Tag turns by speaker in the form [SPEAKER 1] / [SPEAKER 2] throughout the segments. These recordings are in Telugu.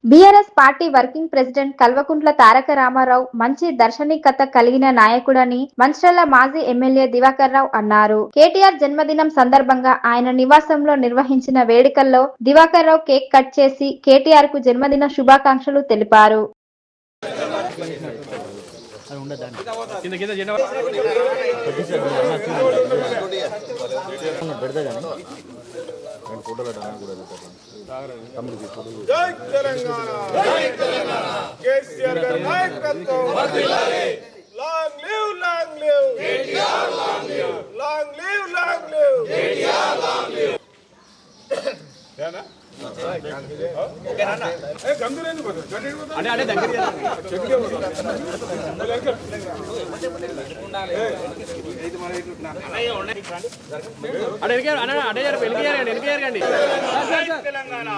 [SPEAKER 1] BRS party working president Kalvakuntla Taraka Rama Rao మంచి దర్శనికత కలిగిన నాయకుడని మంచిర్యాల మాజీ ఎమ్మెల్యే దివాకర్ రావు అన్నారు. కేటీఆర్ జన్మదినం సందర్భంగా ఆయన నివాసంలో నిర్వహించిన వేడుకల్లో దివాకర్ రావు కేక్ కట్ చేసి కేటీఆర్ కు జన్మదిన శుభాకాంక్షలు తెలిపారు.
[SPEAKER 2] జై తెలంగాణ, కేసీఆర్ గారి నాయకత్వం వర్ధిల్లాలి. Long live KTR, long live KTR, long live. ఏనా ఏ గందులేని పోదు అంటే అంటే దగ్గర చెక్కే పోదు ఇది మన ఇట్లా అన్నయ్య ఉన్నాయి అడే అన్న అడే జర వెలిగియారండి తెలంగాణ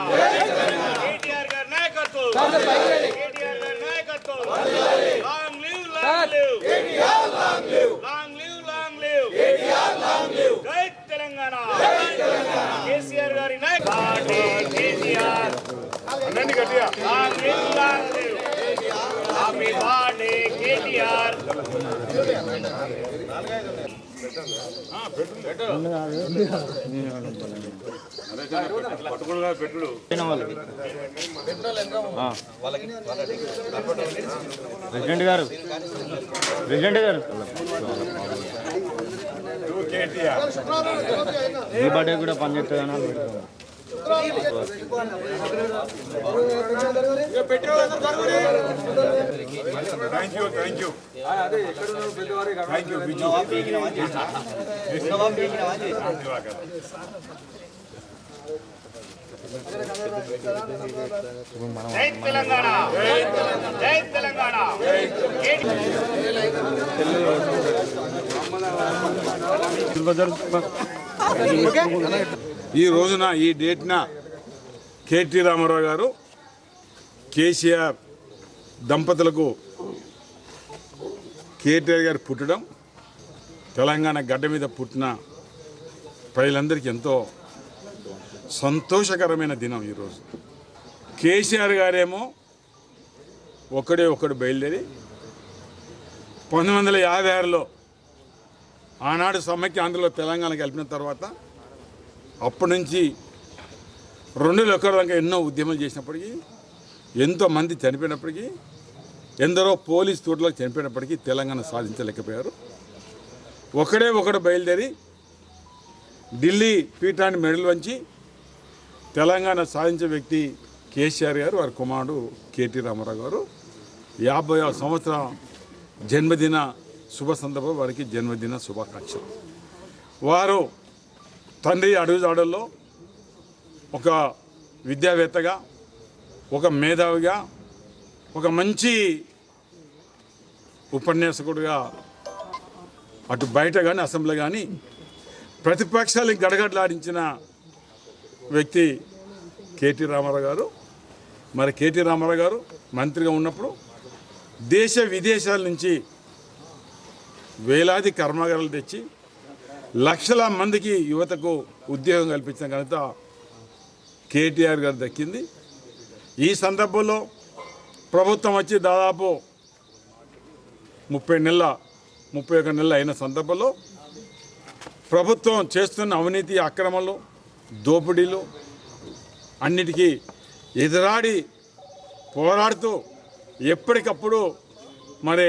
[SPEAKER 2] కేటీఆర్ గారి నాయకత్వం కేటీఆర్ గారి నాయకత్వం long live KTR, long live KTR, long live. జై తెలంగాణ, కేసీఆర్ గారి నాయకత్వం కేసీఆర్ అనండి గట్టిగా long live happy birthday KTR.
[SPEAKER 3] President గారు ఈ బర్త్డే కూడా పనిచేస్తుందని
[SPEAKER 2] జై తెలంగాణ, జై తెలంగాణ. ఈ రోజున ఈ డేట్న కేటీ రామారావు గారు కేసీఆర్ దంపతులకు కేటీఆర్ గారు పుట్టడం, తెలంగాణ గడ్డ మీద పుట్టిన ప్రజలందరికీ ఎంతో సంతోషకరమైన దినం ఈరోజు. కేసీఆర్ గారేమో ఒకడు బయలుదేరి 1956లో ఆనాడు సమైక్యాంధ్రలో తెలంగాణ కలిపిన తర్వాత అప్పటి నుంచి 2001 దాకా ఎన్నో ఉద్యమాలు చేసినప్పటికీ, ఎంతోమంది చనిపోయినప్పటికీ, ఎందరో పోలీస్ తోటలో చనిపోయినప్పటికీ తెలంగాణ సాధించలేకపోయారు. ఒకడు బయలుదేరి ఢిల్లీ పీఠాన్ని మెడలు వంచి తెలంగాణ సాధించే వ్యక్తి కేసీఆర్ గారు, వారి కుమారుడు కేటీ రామారావు గారు. 50వ సంవత్సరం జన్మదిన శుభ సందర్భం వారికి జన్మదిన శుభాకాంక్షలు. వారు తండ్రి అడుగుజాడల్లో ఒక విద్యావేత్తగా, ఒక మేధావిగా, ఒక మంచి ఉపన్యాసకుడిగా అటు బయట కానీ అసెంబ్లీ కానీ ప్రతిపక్షాలను గడగడలాడించిన వ్యక్తి కేటీ రామారావు గారు. మరి కేటీ రామారావు గారు మంత్రిగా ఉన్నప్పుడు దేశ విదేశాల నుంచి వేలాది కర్మాగారాలు తెచ్చి లక్షల మందికి యువతకు ఉద్యోగం కల్పించిన ఘనత కేటీఆర్ గారు దక్కింది. ఈ సందర్భంలో ప్రభుత్వం వచ్చి దాదాపు 31 నెలలు అయిన సందర్భంలో ప్రభుత్వం చేస్తున్న అవినీతి, అక్రమాలు, దోపిడీలు అన్నిటికీ ఎదురాడి పోరాడుతూ ఎప్పటికప్పుడు మరి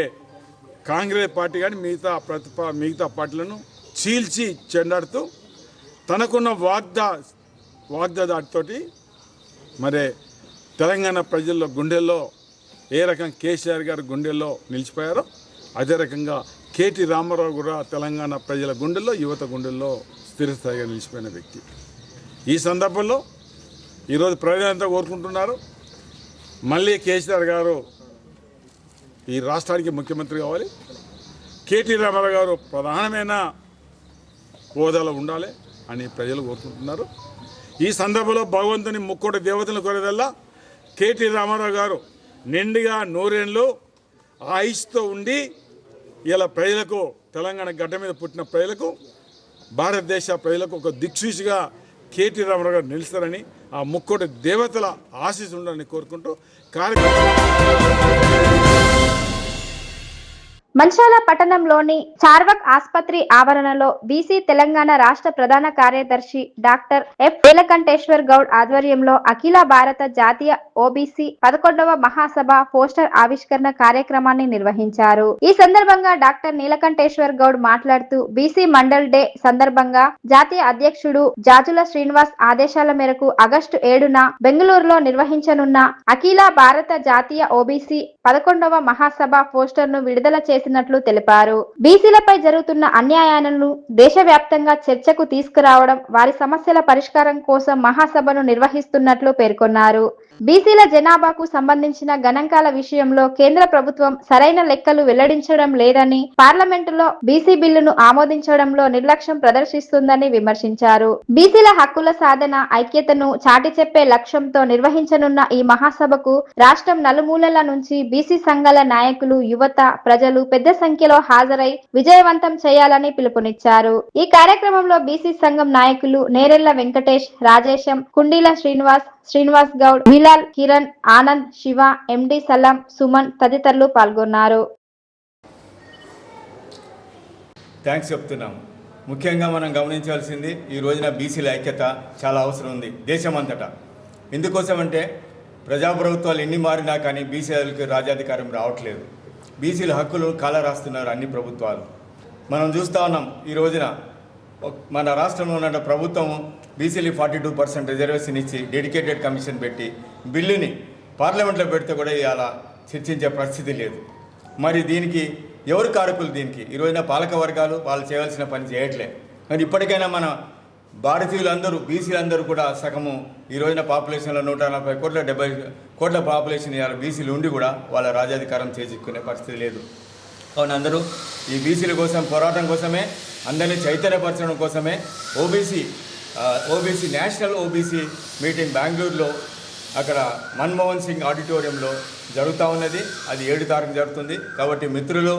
[SPEAKER 2] కాంగ్రెస్ పార్టీ కానీ మిగతా పార్టీలను చీల్చి చెండాడుతూ తనకున్న వాగ్దాదాటితోటి మరి తెలంగాణ ప్రజల్లో గుండెల్లో ఏ రకంగా కేసీఆర్ గారి గుండెల్లో నిలిచిపోయారో అదే రకంగా కేటీ రామారావు కూడా తెలంగాణ ప్రజల గుండెల్లో, యువత గుండెల్లో స్థిరస్థాయిగా నిలిచిపోయిన వ్యక్తి. ఈ సందర్భంలో ఈరోజు ప్రజలంతా కోరుకుంటున్నారు, మళ్ళీ కేసీఆర్ గారు ఈ రాష్ట్రానికి ముఖ్యమంత్రి కావాలి, కేటీ రామారావు గారు ప్రధానమైన హోదాలో ఉండాలి అని ప్రజలు కోరుకుంటున్నారు. ఈ సందర్భంలో భగవంతుని ముక్కోటి దేవతలను కోరేదల్లా కేటీ రామారావు గారు నిండుగా 100 ఏళ్ళు ఆయుష్తో ఉండి ఇలా ప్రజలకు, తెలంగాణ గడ్డ మీద పుట్టిన ప్రజలకు, భారతదేశ ప్రజలకు ఒక దిక్సూచిగా కేటీ రామారావు గారు నిలుస్తారని ఆ ముక్కోటి దేవతల ఆశీస్సు ఉండాలని కోరుకుంటూ కార్యక్రమం
[SPEAKER 1] మంచిర్యాల పట్టణంలోని చార్వక్ ఆసుపత్రి ఆవరణలో బీసీ తెలంగాణ రాష్ట్ర ప్రధాన కార్యదర్శి డాక్టర్ ఎఫ్ నీలకంఠేశ్వర్ గౌడ్ ఆధ్వర్యంలో అఖిల భారత జాతీయ ఓబీసీ 11వ మహాసభ పోస్టర్ ఆవిష్కరణ కార్యక్రమాన్ని నిర్వహించారు. ఈ సందర్భంగా డాక్టర్ నీలకంఠేశ్వర్ గౌడ్ మాట్లాడుతూ బీసీ మండల్ డే సందర్భంగా జాతీయ అధ్యక్షుడు జాజుల శ్రీనివాస్ ఆదేశాల మేరకు ఆగస్టు 7న బెంగళూరులో నిర్వహించనున్న అఖిల భారత జాతీయ ఓబీసీ 11వ మహాసభ పోస్టర్ ను విడుదల చేసినట్లు తెలిపారు. బీసీలపై జరుగుతున్న అన్యాయాలను దేశవ్యాప్తంగా చర్చకు తీసుకురావడం, వారి సమస్యల పరిష్కారం కోసం మహాసభను నిర్వహిస్తున్నట్లు పేర్కొన్నారు. బీసీల జనాభాకు సంబంధించిన గణాంకాల విషయంలో కేంద్ర ప్రభుత్వం సరైన లెక్కలు వెల్లడించడం లేదని, పార్లమెంటులో బీసీ బిల్లును ఆమోదించడంలో నిర్లక్ష్యం ప్రదర్శిస్తుందని విమర్శించారు. బీసీల హక్కుల సాధన, ఐక్యతను చాటి చెప్పే లక్ష్యంతో నిర్వహించనున్న ఈ మహాసభకు రాష్ట్రం నలుమూలల నుంచి బీసీ సంఘాల నాయకులు, యువత, ప్రజలు పెద్ద సంఖ్యలో హాజరై విజయవంతం చేయాలని పిలుపునిచ్చారు. ఈ కార్యక్రమంలో బీసీ సంఘం నాయకులు నేరెళ్ల వెంకటేష్, రాజేశం, కుండీల శ్రీనివాస్ గౌడ్, మిలాల్, కిరణ్, ఆనంద్, శివ, ఎండి సలాం, సుమన్ తదితరులు పాల్గొన్నారు.
[SPEAKER 4] థ్యాంక్స్ చెప్తున్నాం. ముఖ్యంగా మనం గమనించాల్సింది ఈ రోజున బీసీల ఐక్యత చాలా అవసరం ఉంది దేశమంతటా. ఎందుకోసం అంటే ప్రజాప్రభుత్వాలు ఎన్ని మారినా కానీ బీసీలకు రాజ్యాధికారం రావట్లేదు. బీసీల హక్కులు కాలరాస్తున్నారు అన్ని ప్రభుత్వాలు. మనం చూస్తూ ఉన్నాం ఈ రోజున మన రాష్ట్రంలో ఉన్న ప్రభుత్వం బీసీలు 42% రిజర్వేషన్ ఇచ్చి డెడికేటెడ్ కమిషన్ పెట్టి బిల్లుని పార్లమెంట్లో పెడితే కూడా ఇలా చర్చించే పరిస్థితి లేదు. మరి దీనికి ఎవరు కారకులు? దీనికి ఈ రోజున పాలక వర్గాలు వాళ్ళు చేయాల్సిన పని చేయట్లే. మరి ఇప్పటికైనా మన భారతీయులందరూ బీసీలందరూ కూడా సగము ఈ రోజున పాపులేషన్లో 140 కోట్ల 70 కోట్ల పాపులేషన్ ఇవాళ బీసీలు ఉండి కూడా వాళ్ళ రాజ్యాధికారం చేజిక్కునే పరిస్థితి లేదు. కావున అందరూ ఈ బీసీల కోసం పోరాటం కోసమే, అందరినీ చైతన్యపరచడం కోసమే ఓబీసీ నేషనల్ ఓబీసీ మీటింగ్ బెంగళూరులో అక్కడ మన్మోహన్ సింగ్ ఆడిటోరియంలో జరుగుతూ ఉన్నది. అది 7 తారీఖు జరుగుతుంది. కాబట్టి మిత్రులు,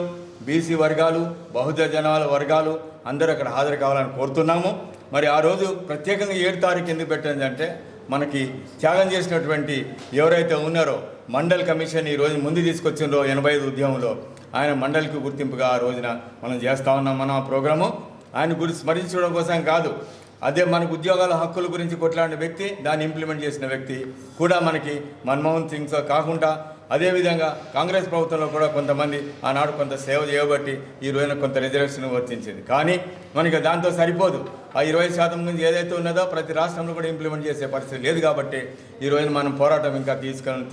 [SPEAKER 4] బీసీ వర్గాలు, బహుజన జనాల వర్గాలు అందరూ అక్కడ హాజరు కావాలని కోరుతున్నాము. మరి ఆ రోజు ప్రత్యేకంగా 7 తారీఖు ఎందుకు పెట్టిందంటే మనకి త్యాగం చేసినటువంటి ఎవరైతే ఉన్నారో మండల్ కమిషన్ ఈ రోజు ముందు తీసుకొచ్చిండ్రో 85 ఉద్యమంలో ఆయన మండలికి గుర్తింపుగా ఆ రోజున మనం చేస్తూ ఉన్నాం. మనం ఆ ప్రోగ్రాము ఆయన గురించి స్మరించడం కోసం కాదు, అదే మనకు ఉద్యోగాల హక్కుల గురించి కొట్లాడిన వ్యక్తి, దాన్ని ఇంప్లిమెంట్ చేసిన వ్యక్తి కూడా మనకి మన్మోహన్ సింగ్ కాకుండా అదేవిధంగా కాంగ్రెస్ ప్రభుత్వంలో కూడా కొంతమంది ఆనాడు కొంత సేవ చేయబట్టి ఈ రోజున కొంత రిజర్వేషన్ వర్తించింది. కానీ మనకి దాంతో సరిపోదు. ఆ 20% గురించి ఏదైతే ఉన్నదో ప్రతి రాష్ట్రంలో కూడా ఇంప్లిమెంట్ చేసే పరిస్థితి లేదు. కాబట్టి ఈ రోజున మనం పోరాటం ఇంకా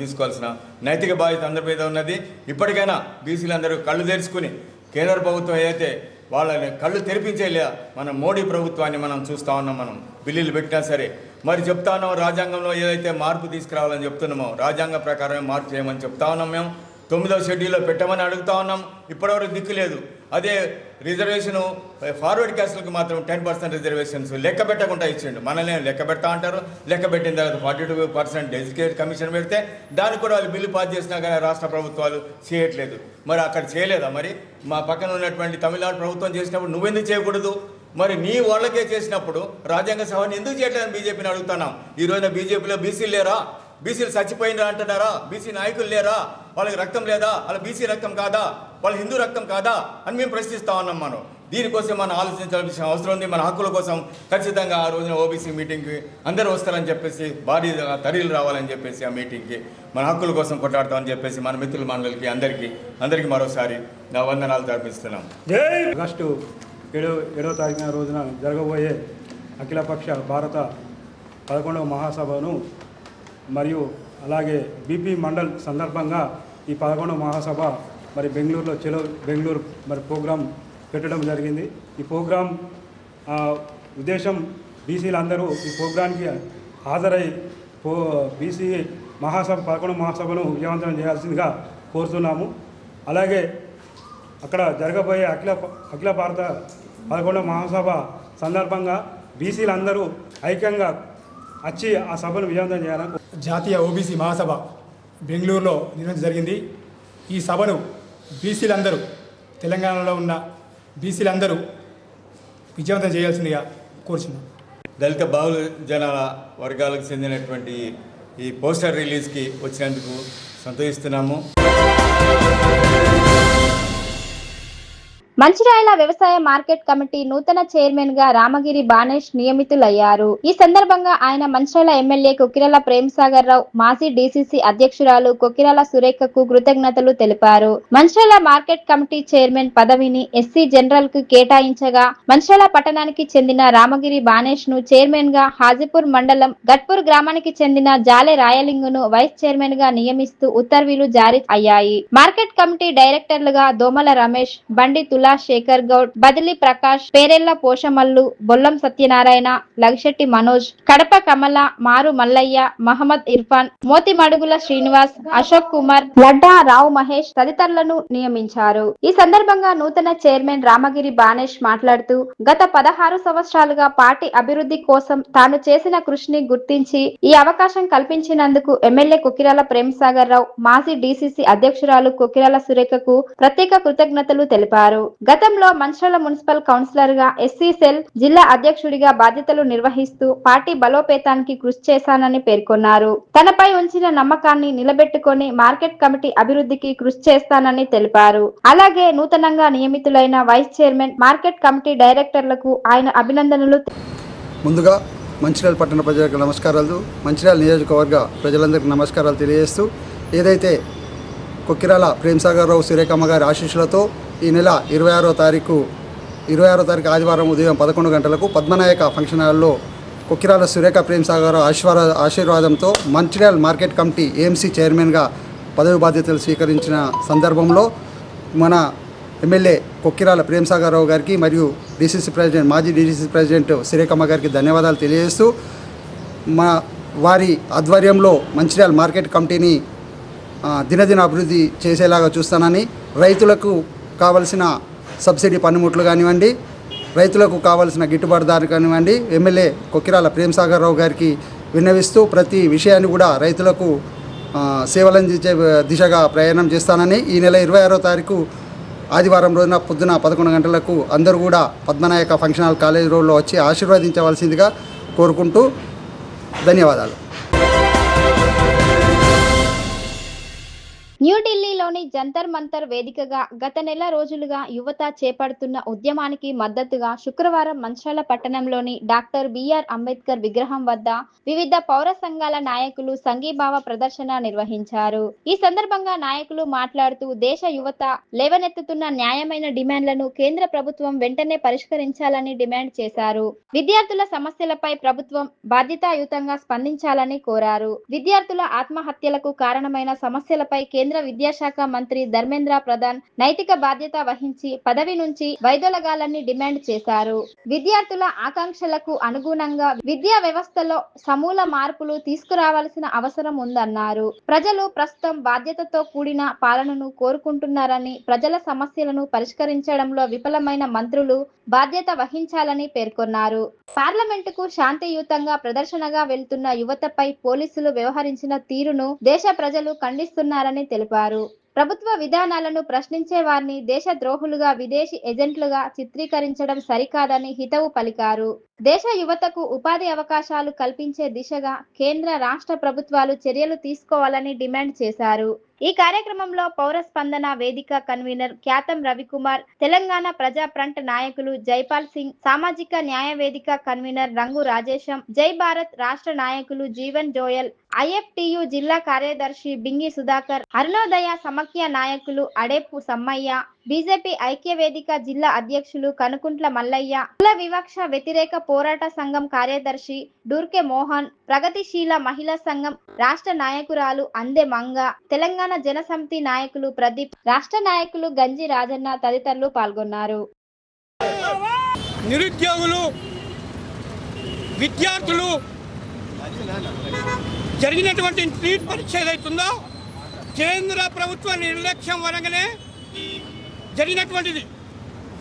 [SPEAKER 4] తీసుకోవాల్సిన నైతిక బాధ్యత అందరి మీద ఉన్నది. ఇప్పటికైనా బీసీలందరూ కళ్ళు తెరుచుకుని కేంద్ర ప్రభుత్వం ఏదైతే వాళ్ళని కళ్ళు తెరిపించేలా మన మోడీ ప్రభుత్వాన్ని మనం చూస్తూ ఉన్నాం. మనం బిల్లులు పెట్టినా సరే మరి చెప్తా ఉన్నాం, రాజ్యాంగంలో ఏదైతే మార్పు తీసుకురావాలని చెప్తున్నామో రాజ్యాంగ ప్రకారమే మార్పు చేయమని చెప్తా ఉన్నాం. మేము 9వ షెడ్యూల్లో పెట్టమని అడుగుతా ఉన్నాం. ఇప్పటివరకు దిక్కు లేదు. అదే రిజర్వేషను ఫార్వర్డ్ క్యాస్ట్లకు మాత్రం 10% రిజర్వేషన్స్ లెక్క పెట్టకుండా ఇచ్చిండు. మనల్ని లెక్క పెడతా అంటారు. లెక్క పెట్టిన తర్వాత 42% డెడికేటెడ్ కమిషన్ పెడితే దానికి కూడా వాళ్ళు బిల్లు పాస్ చేసినా కానీ రాష్ట్ర ప్రభుత్వాలు చేయట్లేదు. మరి అక్కడ చేయలేదా? మరి మా పక్కన ఉన్నటువంటి తమిళనాడు ప్రభుత్వం చేసినప్పుడు నువ్వెందుకు చేయకూడదు? మరి నీ వాళ్ళకే చేసినప్పుడు రాజ్యాంగ సభని ఎందుకు చేయట్లేదని బీజేపీని అడుగుతున్నాం. ఈ రోజున బీజేపీలో బీసీలు లేరా? బీసీలు చచ్చిపోయినరా అంటున్నారా? బీసీ నాయకులు లేరా? వాళ్ళకి రక్తం లేదా? వాళ్ళ బీసీ రక్తం కాదా? వాళ్ళ హిందూ రక్తం కాదా అని మేము ప్రశ్నిస్తా ఉన్నాం. మనం దీనికోసం మనం ఆలోచించాల్సిన అవసరం ఉంది. మన హక్కుల కోసం ఖచ్చితంగా ఆ రోజున ఓబీసీ మీటింగ్కి అందరూ వస్తారని చెప్పేసి, భారీ తరీలు రావాలని చెప్పేసి ఆ మీటింగ్కి మన హక్కుల కోసం కొట్లాడతామని చెప్పేసి మన మిత్రుల మండలికి అందరికీ మరోసారి నా వందనాలు తర్పిస్తున్నాం.
[SPEAKER 5] ఆగస్టు 7వ తారీఖున రోజున జరగబోయే అఖిలపక్ష భారత 11వ మహాసభను మరియు అలాగే బీపీ మండల్ సందర్భంగా ఈ 11వ మహాసభ మరి బెంగళూరులో బెంగళూరు మరి ప్రోగ్రాం పెట్టడం జరిగింది. ఈ ప్రోగ్రాం ఉద్దేశం బీసీలందరూ ఈ ప్రోగ్రాంకి హాజరై బీసీ మహాసభ 11వ మహాసభను విజయవంతం చేయాల్సిందిగా కోరుతున్నాము. అలాగే అక్కడ జరగబోయే అఖిల భారత 11వ మహాసభ సందర్భంగా బీసీలందరూ ఐక్యంగా వచ్చి ఆ సభను విజయవంతం చేయాలని
[SPEAKER 6] జాతీయ ఓబీసీ మహాసభ బెంగళూరులో నిర్వహించడం జరిగింది. ఈ సభను బీసీలందరూ, తెలంగాణలో ఉన్న బీసీలందరూ విజయవంతం చేయాల్సిందిగా కోరుచున్నాం.
[SPEAKER 4] దళిత బహుజనాల వర్గాలకు చెందినటువంటి ఈ పోస్టర్ రిలీజ్కి వచ్చినందుకు సంతోషిస్తున్నాము.
[SPEAKER 1] మంచిర్యాల వ్యవసాయ మార్కెట్ కమిటీ నూతన చైర్మన్ గా రామగిరి బానేష్ నియమితులయ్యారు. ఈ సందర్భంగా ఆయన మంచిర్యాల ఎమ్మెల్యే కొక్కిరాల ప్రేమ్సాగర్ రావు, మాజీ డీసీసీ అధ్యక్షురాలు కొక్కిరాల సురేఖకు కృతజ్ఞతలు తెలిపారు. మంచిర్యాల మార్కెట్ కమిటీ చైర్మన్ పదవిని ఎస్సీ జనరల్ కు కేటాయించగా మంచిర్యాల పట్టణానికి చెందిన రామగిరి బానేష్ ను చైర్మన్ గా, హాజీపూర్ మండలం గట్పూర్ గ్రామానికి చెందిన జాలే రాయలింగును వైస్ చైర్మన్ గా నియమిస్తూ ఉత్తర్వులు జారీ అయ్యాయి. మార్కెట్ కమిటీ డైరెక్టర్లుగా దోమల రమేష్, బండి తులా శేఖర్ గౌడ్, బదిలి ప్రకాష్, పేరెళ్ల పోషమల్లు, బొల్లం సత్యనారాయణ, లగిశెట్టి మనోజ్, కడప కమల, మారు మల్లయ్య, మహమ్మద్ ఇర్ఫాన్, మోతిమడుగుల శ్రీనివాస్, అశోక్ కుమార్, లడ్డా రావు మహేష్ తదితరులను నియమించారు. ఈ సందర్భంగా నూతన చైర్మన్ రామగిరి బానేష్ మాట్లాడుతూ గత 16 సంవత్సరాలుగా పార్టీ అభివృద్ధి కోసం తాను చేసిన కృషిని గుర్తించి ఈ అవకాశం కల్పించినందుకు ఎమ్మెల్యే కొక్కిరాల ప్రేమ్సాగర్ రావు, మాజీ డీసీసీ అధ్యక్షురాలు కొక్కిరాల సురేఖకు ప్రత్యేక కృతజ్ఞతలు తెలిపారు. గతంలో మంచిర్యాల మున్సిపల్ కౌన్సిలర్ గా, ఎస్సీ సెల్ జిల్లా అధ్యక్షుడిగా బాధ్యతలు నిర్వహిస్తూ పార్టీ బలోపేతానికి కృషి చేశానని పేర్కొన్నారు. తనపై ఉంచిన నమ్మకాన్ని నిలబెట్టుకొని మార్కెట్ కమిటీ అభివృద్ధికి కృషి చేస్తానని తెలిపారు. అలాగే నూతనంగా నియమితులైన వైస్ చైర్మన్, మార్కెట్ కమిటీ డైరెక్టర్లకు ఆయన అభినందనలు.
[SPEAKER 7] ముందుగా మంచిర్యాల పట్టణ ప్రజలకు నమస్కారాలు, మంచిర్యాల నియోజకవర్గ ప్రజలందరికీ నమస్కారాలు తెలియజేస్తూ, ఏదైతే కొక్కిరాల ప్రేమ్సాగర్ రావు సురేఖమ్మ గారి ఆశీస్సులతో ఈ నెల 26వ తారీఖు ఆదివారం ఉదయం 11 గంటలకు పద్మనాయక ఫంక్షన్ హాల్లో కొక్కిరాల సురేఖ ప్రేమ్సాగర్ రావు ఆశీర్వాదంతో మంచిర్యాల మార్కెట్ కమిటీ ఏఎంసీ చైర్మన్గా పదవి బాధ్యతలు స్వీకరించిన సందర్భంలో మన ఎమ్మెల్యే కొక్కిరాల ప్రేమ్సాగర్ రావు గారికి మరియు మాజీ డీసీసీ ప్రెసిడెంట్ సురేఖమ్మ గారికి ధన్యవాదాలు తెలియజేస్తూ, వారి ఆధ్వర్యంలో మంచిర్యాల మార్కెట్ కమిటీని దినదిన అభివృద్ధి చేసేలాగా చూస్తానని, రైతులకు కావలసిన సబ్సిడీ పన్నుముట్లు కానివ్వండి, రైతులకు కావలసిన గిట్టుబాటు ధర కానివ్వండి, ఎమ్మెల్యే కొక్కిరాల ప్రేమ్సాగర్ రావు గారికి విన్నవిస్తూ ప్రతి విషయాన్ని కూడా రైతులకు సేవలందించే దిశగా ప్రయాణం చేస్తానని, ఈ నెల 26వ తారీఖు ఆదివారం రోజున పొద్దున 11 గంటలకు అందరూ కూడా పద్మనాయక ఫంక్షన్ హాల్ కాలేజ్ రోడ్లో వచ్చి ఆశీర్వదించవలసిందిగా కోరుకుంటూ ధన్యవాదాలు.
[SPEAKER 1] న్యూఢిల్లీలోని జంతర్ మంతర్ వేదికగా గత నెల రోజులుగా యువత చేపడుతున్న ఉద్యమానికి మద్దతుగా శుక్రవారం మంచిర్యాల పట్టణంలోని డాక్టర్ బిఆర్ అంబేద్కర్ విగ్రహం వద్ద వివిధ పౌర సంఘాల నాయకులు సంఘీభావ ప్రదర్శన నిర్వహించారు. ఈ సందర్భంగా నాయకులు మాట్లాడుతూ దేశ యువత లేవనెత్తుతున్న న్యాయమైన డిమాండ్లను కేంద్ర ప్రభుత్వం వెంటనే పరిష్కరించాలని డిమాండ్ చేశారు. విద్యార్థుల సమస్యలపై ప్రభుత్వం బాధ్యతాయుతంగా స్పందించాలని కోరారు. విద్యార్థుల ఆత్మహత్యలకు కారణమైన సమస్యలపై కేంద్ర విద్యాశాఖ మంత్రి ధర్మేంద్ర ప్రధాన్ నైతిక బాధ్యత వహించి పదవి నుంచి వైదొలగాలని డిమాండ్ చేశారు. విద్యార్థుల ఆకాంక్షలకు అనుగుణంగా విద్యా వ్యవస్థలో సమూల మార్పులు తీసుకురావాల్సిన అవసరం ఉందన్నారు. ప్రజలు ప్రస్తుతం బాధ్యతతో కూడిన పాలనను కోరుకుంటున్నారని, ప్రజల సమస్యలను పరిష్కరించడంలో విఫలమైన మంత్రులు బాధ్యత వహించాలని పేర్కొన్నారు. పార్లమెంటుకు శాంతియుతంగా ప్రదర్శనగా వెళ్తున్న యువతపై పోలీసులు వ్యవహరించిన తీరును దేశ ప్రజలు ఖండిస్తున్నారని తెలిపారు. ప్రభుత్వ విధానాలను ప్రశ్నించే వారిని దేశ ద్రోహులుగా, విదేశీ ఏజెంట్లుగా చిత్రీకరించడం సరికాదని హితవు పలికారు. దేశ యువతకు ఉపాధి అవకాశాలు కల్పించే దిశగా కేంద్ర, రాష్ట్ర ప్రభుత్వాలు చర్యలు తీసుకోవాలని డిమాండ్ చేశారు. ఈ కార్యక్రమంలో పౌర స్పందన వేదిక కన్వీనర్ ఖ్యాతం రవికుమార్, తెలంగాణ ప్రజా ఫ్రంట్ నాయకులు జైపాల్ సింగ్, సామాజిక న్యాయ వేదిక కన్వీనర్ రంగు రాజేశం, జై భారత్ రాష్ట్ర నాయకులు జీవన్ జోయల్, ఐఎఫ్టియు జిల్లా కార్యదర్శి బింగి సుధాకర్, అరుణోదయ సమాఖ్య నాయకులు అడేపు సమ్మయ్య, బీజేపీ ఐక్య వేదిక జిల్లా అధ్యక్షులు కనుకుంట్ల మల్లయ్య, కుల వివక్ష వ్యతిరేక పోరాట సంఘం కార్యదర్శి డూర్కే మోహన్, ప్రగతిశీల మహిళా సంఘం రాష్ట్ర నాయకురాలు అందె మంగ, తెలంగాణ జనసమితి నాయకులు ప్రదీప్, రాష్ట్ర నాయకులు గంజి రాజన్న తదితరులు పాల్గొన్నారు.
[SPEAKER 8] నిరుద్యోగులు, విద్యార్థులు జరిగినటువంటి నీట్ పరీక్ష ఏదైతుందో కేంద్ర ప్రభుత్వ నిర్లక్ష్యం వరంగానే జరిగినటువంటిది.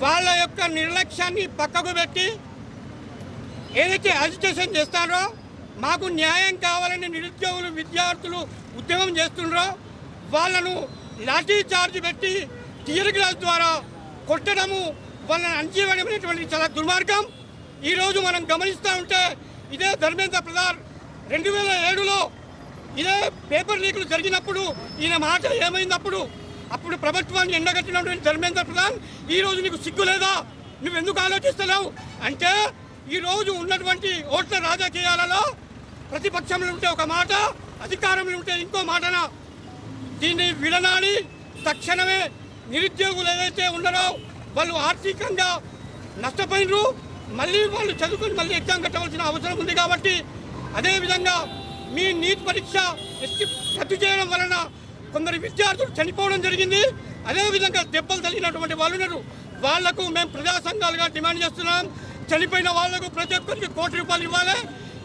[SPEAKER 8] వాళ్ళ యొక్క నిర్లక్ష్యాన్ని పక్కకు పెట్టి ఏదైతే అజిటేషన్ చేస్తారో, మాకు న్యాయం కావాలని నిరుద్యోగులు, విద్యార్థులు ఉద్యమం చేస్తుండ్రో వాళ్ళను లాఠీ చార్జ్ పెట్టి టీయర్ గ్లాస్ ద్వారా కొట్టడము, వాళ్ళని అణచివేయడం అనేటువంటి చాలా దుర్మార్గం. ఈరోజు మనం గమనిస్తూ ఉంటే ఇదే ధర్మేంద్ర ప్రధాన్ 2007లో ఇదే పేపర్ లీకులు జరిగినప్పుడు ఈయన మాట ఏమైందప్పుడు అప్పుడు ప్రభుత్వాన్ని ఎండగట్టినటువంటి ధర్మేంద్ర ప్రధాన్ ఈరోజు నీకు సిగ్గు లేదా, నువ్వెందుకు ఆలోచిస్తున్నావు అంటే ఈరోజు ఉన్నటువంటి ఓట్ల రాజకీయాలలో ప్రతిపక్షంలో ఉంటే ఒక మాట, అధికారంలో ఉంటే ఇంకో మాటనా. దీన్ని విడనాడి తక్షణమే నిరుద్యోగులు ఏదైతే ఉన్నారో వాళ్ళు ఆర్థికంగా నష్టపోయినరు, మళ్ళీ వాళ్ళు చదువుకొని మళ్ళీ ఎగ్జామ్ కట్టవలసిన అవసరం ఉంది. కాబట్టి అదేవిధంగా మీ నీట్ పరీక్ష రద్దు చేయడం వలన కొందరు విద్యార్థులు చనిపోవడం జరిగింది. అదేవిధంగా దెబ్బలు తగిలినటువంటి వాళ్ళు ఉన్నారు. వాళ్లకు మేము ప్రజా సంఘాలుగా డిమాండ్ చేస్తున్నాం. చనిపోయిన వాళ్లకు ప్రతి ఒక్కరికి ₹1 కోటి ఇవ్వాలి.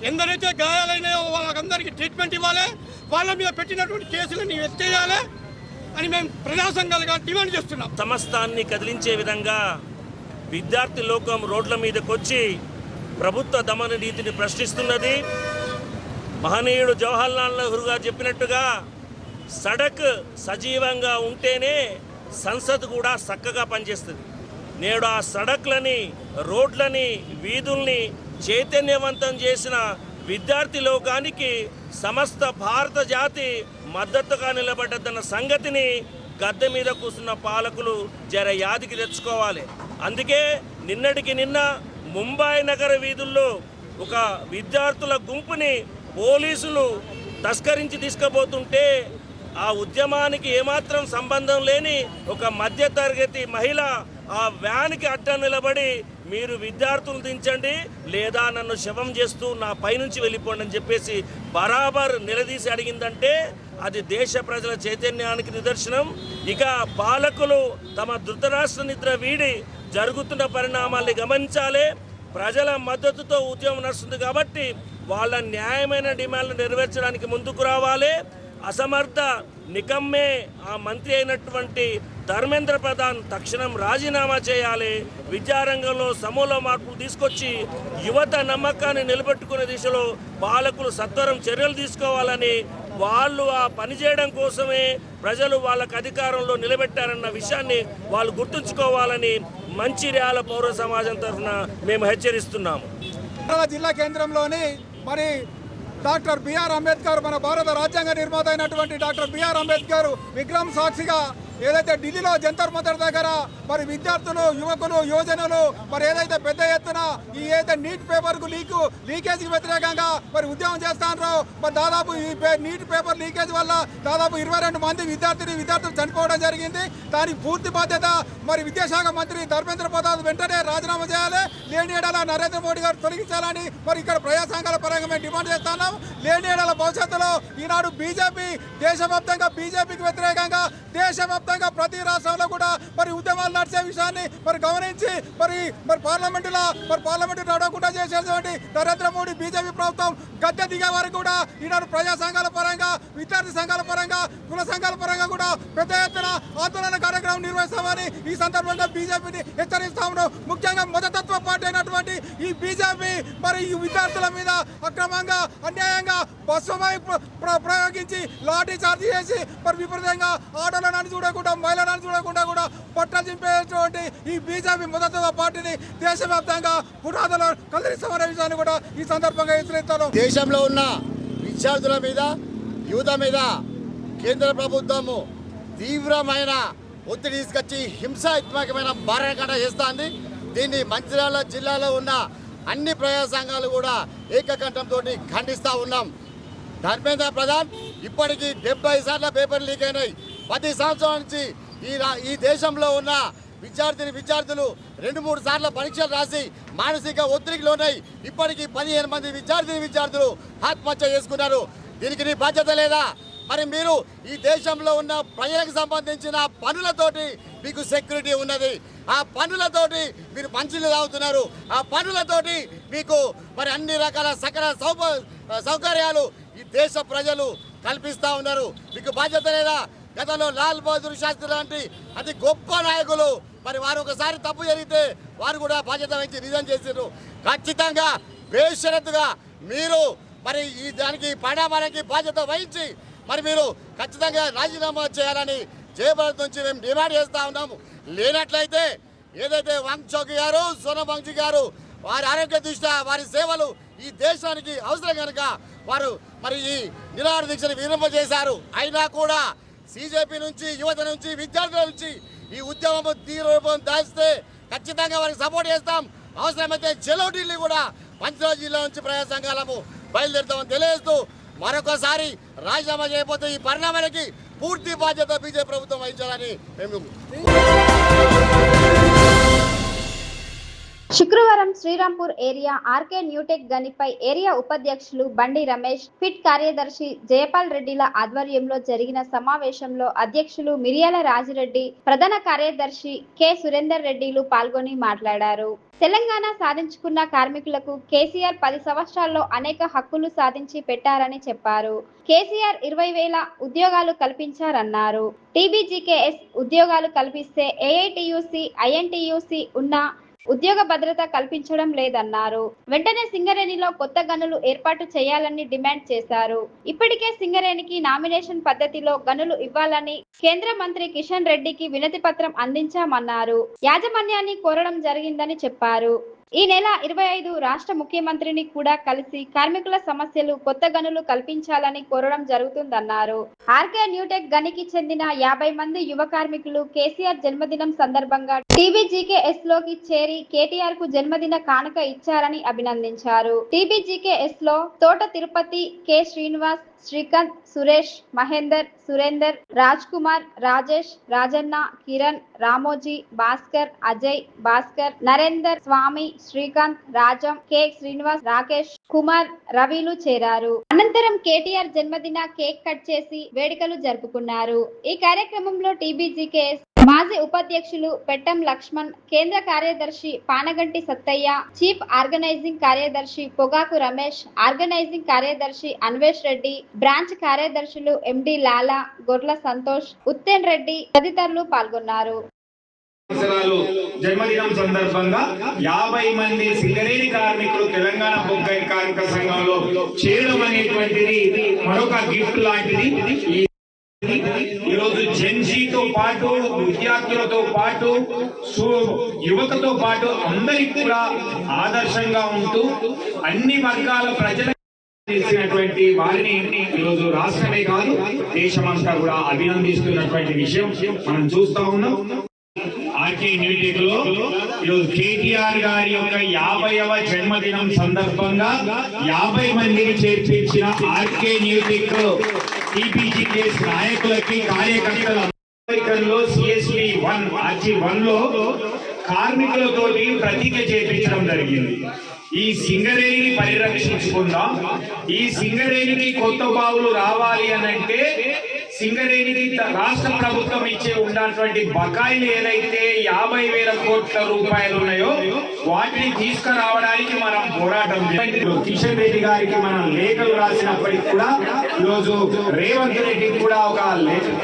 [SPEAKER 8] ఎందరైతే గాయాలైనాయో వాళ్ళకందరికీ ట్రీట్మెంట్ ఇవ్వాలి. వాళ్ళ మీద పెట్టినటువంటి కేసులను ఎత్తేయాలి అని మేము ప్రజా సంఘాలుగా డిమాండ్ చేస్తున్నాం.
[SPEAKER 9] సమస్తాన్ని కదిలించే విధంగా విద్యార్థి లోకం రోడ్ల మీదకొచ్చి ప్రభుత్వ దమన నీతిని ప్రశ్నిస్తున్నది. మహనీయుడు జవహర్లాల్ నెహ్రూ గారు చెప్పినట్టుగా సడక్ సజీవంగా ఉంటేనే సంసద్ కూడా చక్కగా పనిచేస్తుంది. నేడు ఆ సడక్లని, రోడ్లని, వీధుల్ని చైతన్యవంతం చేసిన విద్యార్థి లోకానికి సమస్త భారత జాతి మద్దతుగా నిలబడ్డదన్న సంగతిని గద్దె మీద కూర్చున్న పాలకులు జర యాదికి తెచ్చుకోవాలి. అందుకే నిన్నటికి నిన్న ముంబై నగర వీధుల్లో ఒక విద్యార్థుల గుంపుని పోలీసులు తస్కరించి తీసుకుపోతుంటే ఆ ఉద్యమానికి ఏమాత్రం సంబంధం లేని ఒక మధ్యతరగతి మహిళ ఆ వ్యాన్కి అడ్డం నిలబడి మీరు విద్యార్థులు దించండి లేదా నన్ను శవం చేస్తూ నా పైనుంచి వెళ్ళిపోండి అని చెప్పేసి బరాబర్ నిలదీసి అడిగిందంటే అది దేశ ప్రజల చైతన్యానికి నిదర్శనం. ఇక పాలకులు తమ ధృతరాష్ట్ర నిద్ర వీడి జరుగుతున్న పరిణామాల్ని గమనించాలి. ప్రజల మద్దతుతో ఉద్యమం నడుస్తుంది కాబట్టి వాళ్ళ న్యాయమైన డిమాండ్లు నెరవేర్చడానికి ముందుకు రావాలి. అసమర్థ నికమ్మే ఆ మంత్రి అయినటువంటి ధర్మేంద్ర ప్రధాన్ తక్షణం రాజీనామా చేయాలి. విద్యారంగంలో సమూల మార్పులు తీసుకొచ్చి యువత నమ్మకాన్ని నిలబెట్టుకునే దిశలో పాలకులు సత్వరం చర్యలు తీసుకోవాలని, వాళ్ళు ఆ పని చేయడం కోసమే ప్రజలు వాళ్ళకు అధికారంలో నిలబెట్టారన్న విషయాన్ని వాళ్ళు గుర్తుంచుకోవాలని మంచిర్యాల పౌర సమాజం తరఫున మేము హెచ్చరిస్తున్నాము.
[SPEAKER 10] జిల్లా కేంద్రంలోని మరి డాక్టర్ బిఆర్ అంబేద్కర్, మన భారత రాజ్యాంగ నిర్మాత అయినటువంటి డాక్టర్ బిఆర్ అంబేద్కర్ విగ్రహం సాక్షిగా ఏదైతే ఢిల్లీలో జంతర్ మంతర్ దగ్గర మరి విద్యార్థులు, యువకులు, యువజనులు మరి ఏదైతే పెద్ద ఎత్తున ఈ ఏదైతే నీట్ పేపర్కు లీకేజీకి వ్యతిరేకంగా మరి ఉద్యమం చేస్తారో మరి దాదాపు ఈ నీట్ పేపర్ లీకేజ్ వల్ల దాదాపు 22 మంది విద్యార్థులు చనిపోవడం జరిగింది. దానికి పూర్తి బాధ్యత మరి విద్యాశాఖ మంత్రి ధర్మేంద్ర ప్రధాన్ వెంటనే రాజీనామా చేయాలి. లేని ఏడాల నరేంద్ర మోడీ గారు తొలగించాలని మరి ఇక్కడ ప్రజా సంఘాల పరంగా మేము డిమాండ్ చేస్తున్నాం. లేని ఏడాల భవిష్యత్తులో ఈనాడు బీజేపీ దేశవ్యాప్తంగా బీజేపీకి వ్యతిరేకంగా దేశవ్యాప్తంగా ప్రతి రాష్ట్రంలో కూడా మరి ఉద్యమాలు నడిచే విషయాన్ని మరి గమనించి మరి పార్లమెంటు నడవకుండా చేసేటువంటి నరేంద్ర మోడీ బీజేపీ ప్రభుత్వం గద్దె దిగే వరకు కూడా ఈనాడు ప్రజా సంఘాల పరంగా, విద్యార్థి సంఘాల పరంగా, కుల సంఘాల పరంగా కూడా పెద్ద ఎత్తున ఆందోళన కార్యక్రమం నిర్వహిస్తామని ఈ సందర్భంగా బీజేపీని హెచ్చరిస్తా ఉన్నాం. ముఖ్యంగా మతతత్వ పార్టీ అయినటువంటి ఈ బీజేపీ మరి ఈ విద్యార్థుల మీద అక్రమంగా, అన్యాయంగా బస్సుమై ప్రయోగించి లాఠీ చార్జ్ చేసి మరి విపరీతంగా ఆడోళ్ళని చూడకుండా, మహిళలను చూడకుండా కూడా పట్ట చింపేటువంటి ఈ బీజేపీ మతతత్వ పార్టీని దేశవ్యాప్తంగా పునాదులు కదిలిస్తామనే విషయాన్ని కూడా ఈ సందర్భంగా హెచ్చరిస్తాను.
[SPEAKER 11] దేశంలో ఉన్న విద్యార్థుల మీద, యువత మీద కేంద్ర ప్రభుత్వము తీవ్రమైన ఒత్తిడి తీసుకొచ్చి హింసాత్మకమైన బారాకాండ చేస్తోంది. దీన్ని మంచిర్యాల జిల్లాలో ఉన్న అన్ని ప్రజా సంఘాలు కూడా ఏకకంఠంతో ఖండిస్తూ ఉన్నాం. ధర్మేంద్ర ప్రధాన్ ఇప్పటికీ 70 సార్లు పేపర్ లీక్ అయినాయి. 10 సంవత్సరాల నుంచి ఈ దేశంలో ఉన్న విద్యార్థులు 2-3 సార్లు పరీక్షలు రాసి మానసిక ఒత్తిడికి లోనై ఇప్పటికీ 15 మంది విద్యార్థులు ఆత్మహత్య చేసుకున్నారు. దీనికి నీ బాధ్యత లేదా? మరి మీరు ఈ దేశంలో ఉన్న ప్రజలకు సంబంధించిన పనులతోటి మీకు సెక్యూరిటీ ఉన్నది, ఆ పనులతోటి మీరు మంచిలు తాగుతున్నారు, ఆ పనులతోటి మీకు మరి అన్ని రకాల సకల సౌకర్యాలు ఈ దేశ ప్రజలు కల్పిస్తూ ఉన్నారు. మీకు బాధ్యత లేదా? గతంలో లాల్ బహదూర్ శాస్త్రి లాంటి అతి గొప్ప నాయకులు మరి వారు ఒకసారి తప్పు జరిగితే వారు కూడా బాధ్యత వహించి రిజైన్ చేశారు. ఖచ్చితంగా బేషరతుగా మీరు మరి ఈ దానికి పరిణామానికి బాధ్యత వహించి మరి మీరు ఖచ్చితంగా రాజీనామా చేయాలని జయభరత్ నుంచి మేము డిమాండ్ చేస్తూ ఉన్నాము. లేనట్లయితే ఏదైతే వాంగ్ చౌకి గారు, సోనం వాంగ్జీ గారు వారి ఆరోగ్య దృష్ట్యా వారి సేవలు ఈ దేశానికి అవసరం కనుక వారు మరి ఈ నిరాహార దీక్షను విరమింపజేశారు. అయినా కూడా CJP నుంచి, యువత నుంచి, విద్యార్థుల నుంచి ఈ ఉద్యమం తీవ్ర దాస్తే ఖచ్చితంగా వారికి సపోర్ట్ చేస్తాం. అవసరమైతే చెలో ఢిల్లీ కూడా మంచిర్యాల జిల్లా నుంచి ప్రజా సంఘాలము బయలుదేరుతామని తెలియజేస్తూ మరొకసారి రాజీనామా చేయకపోతే ఈ పరిణామాలకి పూర్తి బాధ్యత బీజేపీ ప్రభుత్వం వహించాలని మేము
[SPEAKER 1] శుక్రవారం శ్రీరాంపూర్ ఏరియా ఆర్కే న్యూటెక్ గనిపై ఏరియా ఉపాధ్యక్షులు బండి రమేష్, ఫిట్ కార్యదర్శి జయపాల్ రెడ్డిల ఆధ్వర్యంలో జరిగిన సమావేశంలో అధ్యక్షులు మిరియాల రాజిరెడ్డి, ప్రధాన కార్యదర్శి కె సురేందర్ రెడ్డిలు పాల్గొని మాట్లాడారు. తెలంగాణ సాధించుకున్న కార్మికులకు కేసీఆర్ 10 సంవత్సరాల్లో అనేక హక్కులు సాధించి పెట్టారని చెప్పారు. కేసీఆర్ 20,000 ఉద్యోగాలు కల్పించారన్నారు. TBGKS ఉద్యోగాలు కల్పిస్తే AITUC, INTUC ఉన్న ఉద్యోగ భద్రత కల్పించడం లేదన్నారు. వెంటనే సింగరేణిలో కొత్త గనులు ఏర్పాటు చేయాలని డిమాండ్ చేశారు. ఇప్పటికే సింగరేణికి నామినేషన్ పద్ధతిలో గనులు ఇవ్వాలని కేంద్ర మంత్రి కిషన్ రెడ్డికి వినతి పత్రం అందించామన్నారు. యాజమాన్యాన్ని కోరడం జరిగిందని చెప్పారు. ఈ నెల 25 రాష్ట్ర ముఖ్యమంత్రిని కూడా కలిసి కార్మికుల సమస్యలు, కొత్త గనులు కల్పించాలని కోరడం జరుగుతుందన్నారు. ఆర్కే న్యూటెక్ గనికి చెందిన 50 మంది యువ కార్మికులు కేసీఆర్ జన్మదినం సందర్భంగా TBGKS లోకి చేరి కేటీఆర్ కు జన్మదిన కానుక ఇచ్చారని అభినందించారు. TBGKS లో తోట తిరుపతి, కె శ్రీనివాస్, శ్రీకాంత్, సురేష్, మహేందర్, సురేందర్, రాజ్ కుమార్, రాజేష్, రాజన్న, కిరణ్, రామోజీ, భాస్కర్, అజయ్, భాస్కర్, నరేందర్, స్వామి, శ్రీకాంత్, రాజం, కె శ్రీనివాస్, రాకేష్ కుమార్, రవిలు చేరారు. అనంతరం కేటీఆర్ జన్మదిన కేక్ కట్ చేసి వేడుకలు జరుపుకున్నారు. ఈ కార్యక్రమంలో TBGKS మాజీ ఉపాధ్యక్షులు పెట్టం లక్ష్మణ్, కేంద్ర కార్యదర్శి పానగంటి సత్తయ్య, చీఫ్ ఆర్గనైజింగ్ కార్యదర్శి పొగాకు రమేష్, ఆర్గనైజింగ్ కార్యదర్శి అన్వేష్ రెడ్డి, బ్రాంచ్ కార్యదర్శులు MD లాలా, గొర్ల సంతోష్, ఉత్తేన్ రెడ్డి తదితరులు పాల్గొన్నారు.
[SPEAKER 12] జన్మదినం సందర్భంగా 50 మంది సింగరేణి కార్మికులు తెలంగాణ బొగ్గాయి కార్మిక సంఘంలో చేరడం అనేటువంటిది మరొక గిఫ్ట్ లాంటిది. ఈరోజు జెన్జీతో పాటు, విద్యార్థులతో పాటు, యువతతో పాటు అందరికి కూడా ఆదర్శంగా ఉంటూ అన్ని వర్గాల ప్రజల చేసినటువంటి వారిని ఈరోజు రాష్ట్రమే కాదు దేశమంతా కూడా అభినందిస్తున్నటువంటి విషయం మనం చూస్తా ఉన్నాం. ఆర్కే న్యూటెక్ లో ఈరోజు కేటీఆర్ గారి యొక్క 50వ జన్మదినం సందర్భంగా 50 మందిని చేర్పించిన ఆర్కే న్యూటెక్ TBGKS నాయకులకి, కార్యకర్తలు CSP1 RG1 లో కార్మికులతోటి ప్రతిజ్ఞ చేయించడం జరిగింది. ఈ సింగరేణిని పరిరక్షించుకుందాం, ఈ సింగరేణికి కొత్త బావులు రావాలి అనంటే సింగరేణికి రాష్ట్ర ప్రభుత్వం ఇచ్చే ఉన్నటువంటి బకాయిలు ఏదైతే 50,000 కోట్ల రూపాయలు ఉన్నాయో వాటిని తీసుకురావడానికి మనం పోరాటం చేయాలి. కిషన్ రెడ్డి గారికి మనం లేఖలు రాసినప్పటికీ కూడా ఈరోజు రేవంత్ రెడ్డికి కూడా ఒక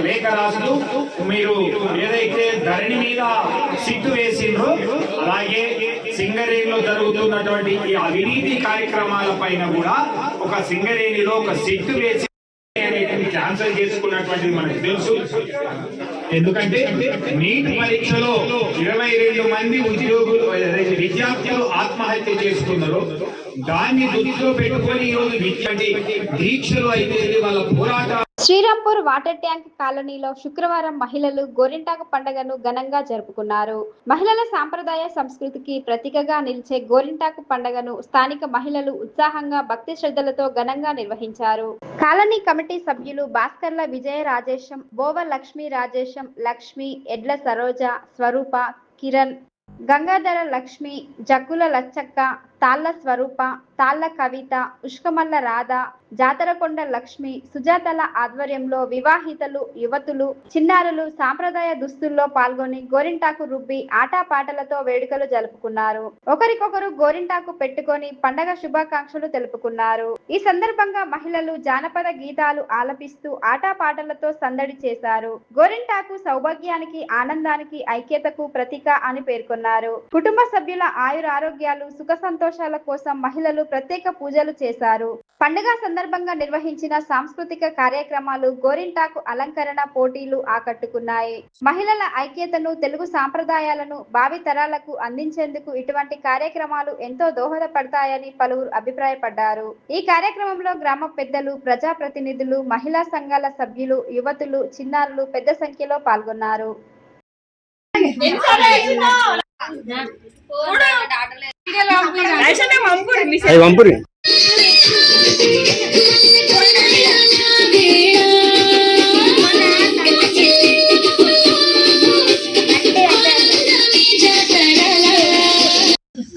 [SPEAKER 12] లేఖ రాస్తూ మీరు ఏదైతే ధరణి మీద సిట్టు వేసిండ్రో అలాగే సింగరేణిలో జరుగుతున్నటువంటి ఈ అవినీతి కార్యక్రమాల పైన కూడా ఒక సింగరేణిలో ఒక సిట్టు వేసి క్యాన్సల్ చేసుకున్నటువంటిది మనకు తెలుసు. ఎందుకంటే నీట్ పరీక్షలో 22 మంది విద్యార్థులు ఆత్మహత్య చేసుకున్నారు. దాన్ని దృష్టిలో పెట్టుకొని ఈరోజు దీక్షలు అయితే వాళ్ళ పోరాట.
[SPEAKER 1] శ్రీరాంపూర్ వాటర్ ట్యాంక్ కాలనీలో శుక్రవారం మహిళలు గోరింటాకు పండుగను ఘనంగా జరుపుకున్నారు. మహిళల సాంప్రదాయ సంస్కృతికి ప్రతీకగా నిలిచే గోరింటాకు పండుగను స్థానిక మహిళలు ఉత్సాహంగా, భక్తి శ్రద్ధలతో ఘనంగా నిర్వహించారు. కాలనీ కమిటీ సభ్యులు భాస్కర్ల విజయ రాజేశం, బోవ లక్ష్మీ రాజేశం, లక్ష్మి, ఎడ్ల సరోజ, స్వరూప, కిరణ్, గంగాధర లక్ష్మి, జగ్గుల లచ్చక్క, తాళ్ల స్వరూప, తాళ్ల కవిత, ఉష్కమల్ల రాధ, జాతరకొండ లక్ష్మి, సుజాతల ఆధ్వర్యంలో వివాహితలు, యువతులు, చిన్నారులు సాంప్రదాయ దుస్తుల్లో పాల్గొని గోరింటాకు రుబ్బి ఆటపాటలతో వేడుకలు జరుపుకున్నారు. ఒకరికొకరు గోరింటాకు పెట్టుకొని పండగ శుభాకాంక్షలు తెలుపుకున్నారు. ఈ సందర్భంగా మహిళలు జానపద గీతాలు ఆలపిస్తూ ఆటపాటలతో సందడి చేశారు. గోరింటాకు సౌభాగ్యానికి, ఆనందానికి, ఐక్యతకు ప్రతీక అని పేర్కొన్నారు. కుటుంబ సభ్యుల ఆయురారోగ్యాలు, సుఖ సంతోష సంతోషాల కోసం మహిళలు ప్రత్యేక పూజలు చేశారు. పండుగ సందర్భంగా నిర్వహించిన సాంస్కృతిక కార్యక్రమాలు గోరింటాకు అలంకరణ పోటీలు ఆకట్టుకున్నాయి. మహిళల ఐక్యతను, తెలుగు సాంప్రదాయాలను భావి తరాలకు అందించేందుకు ఇటువంటి కార్యక్రమాలు ఎంతో దోహదపడతాయని పలువురు అభిప్రాయపడ్డారు. ఈ కార్యక్రమంలో గ్రామ పెద్దలు, ప్రజాప్రతినిధులు, మహిళా సంఘాల సభ్యులు, యువతులు, చిన్నారులు పెద్ద సంఖ్యలో పాల్గొన్నారు.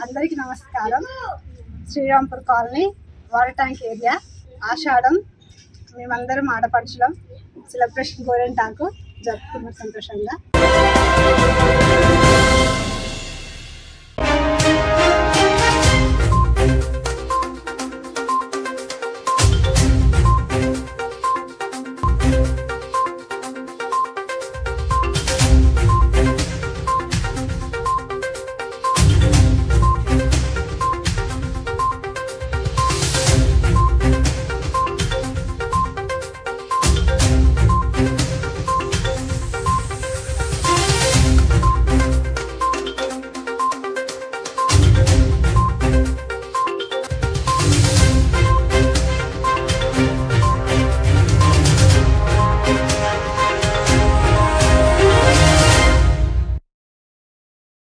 [SPEAKER 13] అందరికీ నమస్కారం. Srirampur colony, water tank area, Ashadham. మేమందరం ఆడపడుచులం సెలబ్రేషన్ గోరెంటాకు జరుపుకున్నాం సంతోషంగా.